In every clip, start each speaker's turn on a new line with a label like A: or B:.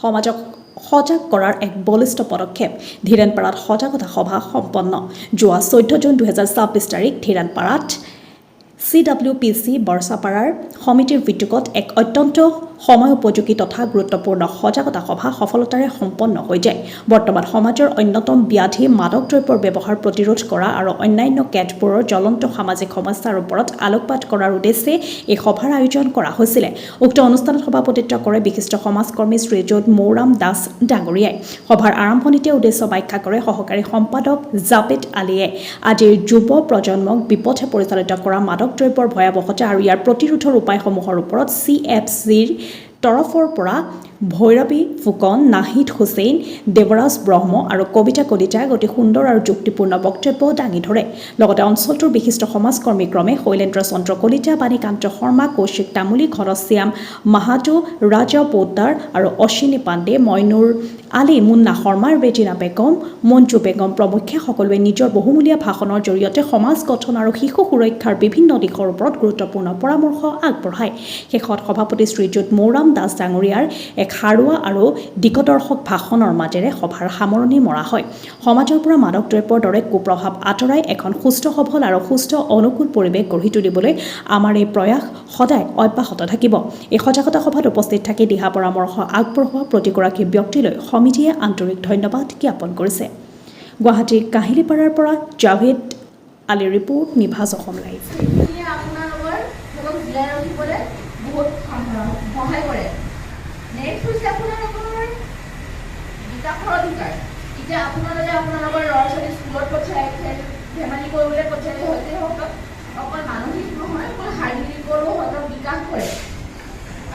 A: সমাজক সজাগ কৰাৰ এক বলিষ্ঠ পদক্ষেপ ধীৰেণপাৰাত সজাগতা সভা সম্পন্ন যোৱা 14 জুন 2026 তাৰিখ ধীৰেণপাৰাত CWPC বৰছাপাৰাৰ সমিতিৰ ভিত্তিত এক অত্যন্ত সময় উপযোগী তথা গুৰুত্বপূৰ্ণ সজাগতা সভা সফলতাৰে সম্পন্ন হৈ যায়। বৰ্তমান সমাজৰ অন্যতম ব্যাধি মাদক দ্ৰব্যৰ ব্যৱহাৰ প্ৰতিৰোধ কৰা আৰু অন্যান্য কেতবোৰৰ জ্বলন্ত সামাজিক সমস্যাৰ ওপৰত আলোকপাত কৰাৰ উদ্দেশ্যে এই সভাৰ আয়োজন কৰা হৈছিল। উক্ত অনুষ্ঠানত সভাপতিত্ব কৰে বিশিষ্ট সমাজকৰ্মী শ্ৰীযুত মৌৰাম দাস ডাঙৰীয়াই। সভাৰ আৰম্ভণিতে উদ্দেশ্য ব্যাখ্যা কৰে সহকাৰী সম্পাদক জাবেদ আলীয়ে। আজিৰ যুৱ প্ৰজন্মক বিপথে পৰিচালিত কৰা মাদক দ্ৰব্যৰ ভয়াৱহতা আৰু ইয়াৰ প্ৰতিৰোধৰ উপায়সমূহৰ ওপৰত CFCৰ তৰফৰ পৰা ভৈৰৱী ফুকন, নাহিদ হুছেইন, দেৱৰাজ ব্ৰহ্ম আৰু কবিতা কলিতাই অতি সুন্দৰ আৰু যুক্তিপূৰ্ণ বক্তব্য দাঙি ধৰে। লগতে অঞ্চলটোৰ বিশিষ্ট সমাজকৰ্মী ক্ৰমে শৈলেন্দ্ৰ চন্দ্ৰ কলিতা, বাণীকান্ত শৰ্মা, কৌশিক তামুলী, ঘনশ্যাম মাহাতো, ৰাজা পোদ্দাৰ আৰু অশ্বিনী পাণ্ডে, মইনুৰ আলী, মুন্না শৰ্মা, ৰেজিনা বেগম, মঞ্জু বেগম প্ৰমুখ্যে সকলোৱে নিজৰ বহুমূলীয়া ভাষণৰ জৰিয়তে সমাজ গঠন আৰু শিশু সুৰক্ষাৰ বিভিন্ন দিশৰ ওপৰত গুৰুত্বপূৰ্ণ পৰামৰ্শ আগবঢ়ায়। শেষত সভাপতি শ্ৰীযুত মৌৰাম দাস ডাঙৰীয়াৰ এক সাৰুৱা আৰু দিকদৰ্শক ভাষণৰ মাজেৰে সভাৰ সামৰণি মৰা হয়। সমাজৰ পৰা মাদক দ্ৰব্যৰ দৰে কুপ্ৰভাৱ আঁতৰাই এখন সুস্থ সবল আৰু সুস্থ অনুকূল পৰিৱেশ গঢ়ি তুলিবলৈ আমাৰ এই প্ৰয়াস সদায় অব্যাহত থাকিব। এই সজাগতা সভাত উপস্থিত থাকি দিহা পৰামৰ্শ আগবঢ়োৱা প্ৰতিগৰাকী ব্যক্তিলৈ সমিতিয়ে আন্তৰিক ধন্যবাদ জ্ঞাপন কৰিছে। গুৱাহাটীৰ কাহিলীপাৰাৰ পৰা জাভেদ আলী ৰিপোৰ্ট, নিভাজ অসম লাইভ।
B: নেক্সট হৈছে আপোনালোকৰ বিকাশৰ অধিকাৰ। এতিয়া আপোনালোকে আপোনালোকৰ ল'ৰা ছোৱালী স্কুলত পঠিয়াই ধেমালি কৰিবলৈ পঠিয়ালে হয়তো অকল মানসিক নহয়, অকল শাৰীৰিকৰো সিহঁতক বিকাশ কৰে।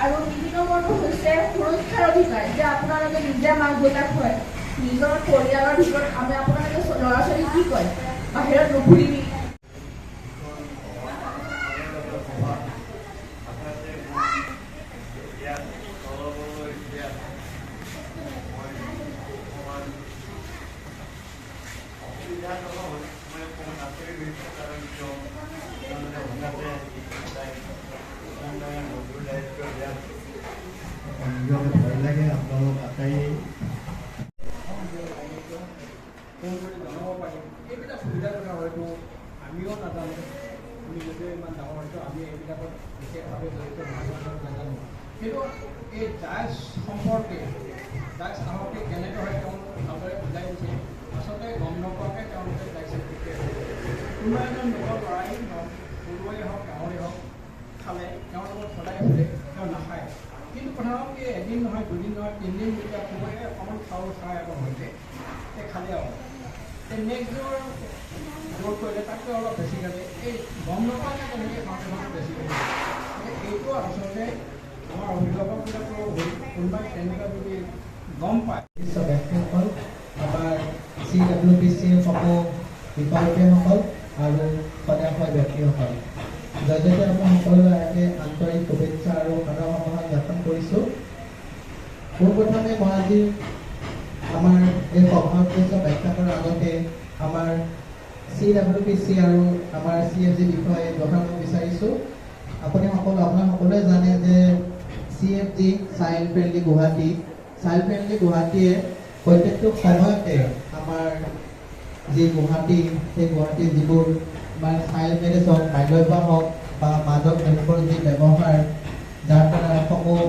B: আৰু 3 নম্বৰটো হৈছে সুৰক্ষাৰ অধিকাৰ। এতিয়া আপোনালোকে নিজে মাক দেউতাক হয়, নিজৰ পৰিয়ালৰ ভিতৰত আমি আপোনালোকে ল'ৰা ছোৱালীক কি কয়, বাহিৰত নুঘূৰিবি।
C: ভয় লাগে আপোনালোক আটাই
D: এইবিলাক সুবিধাৰ কথা হয়তো আমিও নাজানো। আমি যদিও ইমান ডাঙৰ হয়তো আমি এইবিলাকত বিশেষভাৱে জড়িত নাজানো। কিন্তু এই ড্ৰাগছ সম্পৰ্কে ড্ৰাগছ আহোঁতে কেনেদৰে তেওঁলোকে ভালদৰে বুজাই দিছে। আচলতে গম নোপোৱাকৈ তেওঁলোকে ড্ৰাগছ কোনোবা এজন লোকৰ ল'ৰাই সৰুৱে হওক ডাঙৰে হওক খালে তেওঁৰ লগত সদায় সোধে, তেওঁ নাখায়। কিন্তু কথা হ'ল কি এদিন নহয়, 2 দিন নহয়, 3 দিন যেতিয়া সময়ে অকণমান চাউল খাই আকৌ হৈছে সেই খালে আৰু নেক্সট যোগ কৰিলে তাতকৈ অলপ বেছি খালে। এই গম নোপোৱাকৈ তেনেকৈ খাওঁতে বেছি খালে। এইটো আচলতে আমাৰ অভিভাৱকবিলাকৰ কোনোবাই তেনেকুৱা যদি গম পায়।
C: ব্যক্তিসকল, আমাৰ CWPCৰ সকলো বিকল্পীসকল আৰু সদায় ব্যক্তিসকল, জৰিয়তে আপোনাৰ সকলোৰে আগে আন্তৰিক শুভেচ্ছা আৰু সাদৰ জ্ঞাপন কৰিছোঁ। পোনপ্ৰথমে মই আজি আমাৰ এই সভাৰ উদ্দেশ্য ব্যাখ্যা কৰাৰ আগতে আমাৰ CWPC আৰু আমাৰ CFG বিষয়ে জনাব বিচাৰিছোঁ। আপোনাৰ সকলোৱে জানে যে CFG child friendly Guwahati, child friendly গুৱাহাটীয়ে প্ৰত্যেকটো সময়তে আমাৰ যি গুৱাহাটী, সেই গুৱাহাটীৰ যিবোৰ আমাৰ চাইল্ড মেৰেজ হওক, বাল্যবিবাহ হওক বা মাদক দ্ৰব্যৰ যি ব্যৱহাৰ, যাৰ দ্বাৰা সমূহ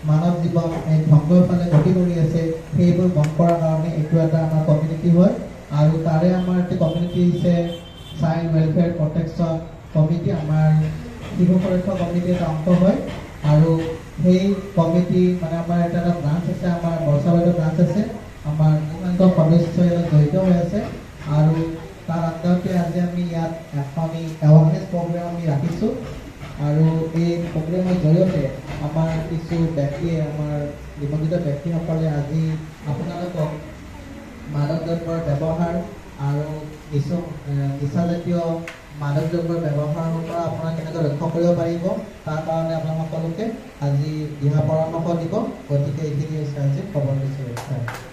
C: মানৱ জীৱন ধ্বংসৰ ফালে গতি কৰি আছে, সেইবোৰ গম কৰাৰ কাৰণে এইটো এটা আমাৰ কমিউনিটি হয়। আৰু তাৰে আমাৰ এটা কমিউনিটি হৈছে চাইল্ড ৱেলফেয়াৰ প্ৰটেকশ্যন কমিটি, আমাৰ শিশু সুৰক্ষা কমিটি এটা অংশ হয়। আৰু সেই কমিটি মানে আমাৰ এটা ব্ৰাঞ্চ আছে, আমাৰ বৰছাবাৰীত ব্ৰাঞ্চ আছে, আমাৰ বহুসংখ্যক সদস্য ইয়াত জড়িত হৈ আছে। আৰু তাৰ আণ্ডাৰতে আজি আমি ইয়াত এখন এৱাৰনেছ প্ৰগ্ৰেম আমি ৰাখিছোঁ। আৰু এই প্ৰগ্ৰেমৰ জৰিয়তে আমাৰ কিছু ব্যক্তিয়ে, আমাৰ নিবন্ধিত ব্যক্তিসকলে আজি আপোনালোকক মাদক দ্ৰব্যৰ ব্যৱহাৰ আৰু কিছু নিচাজাতীয় মাদক দ্ৰব্যৰ ব্যৱহাৰৰ পৰা আপোনাক কেনেকৈ ৰক্ষা কৰিব পাৰিব তাৰ কাৰণে আপোনাক সকলোকে আজি দিহা পৰামৰ্শ দিব। গতিকে এইখিনি হৈছে আজি খবৰ দিছোঁ।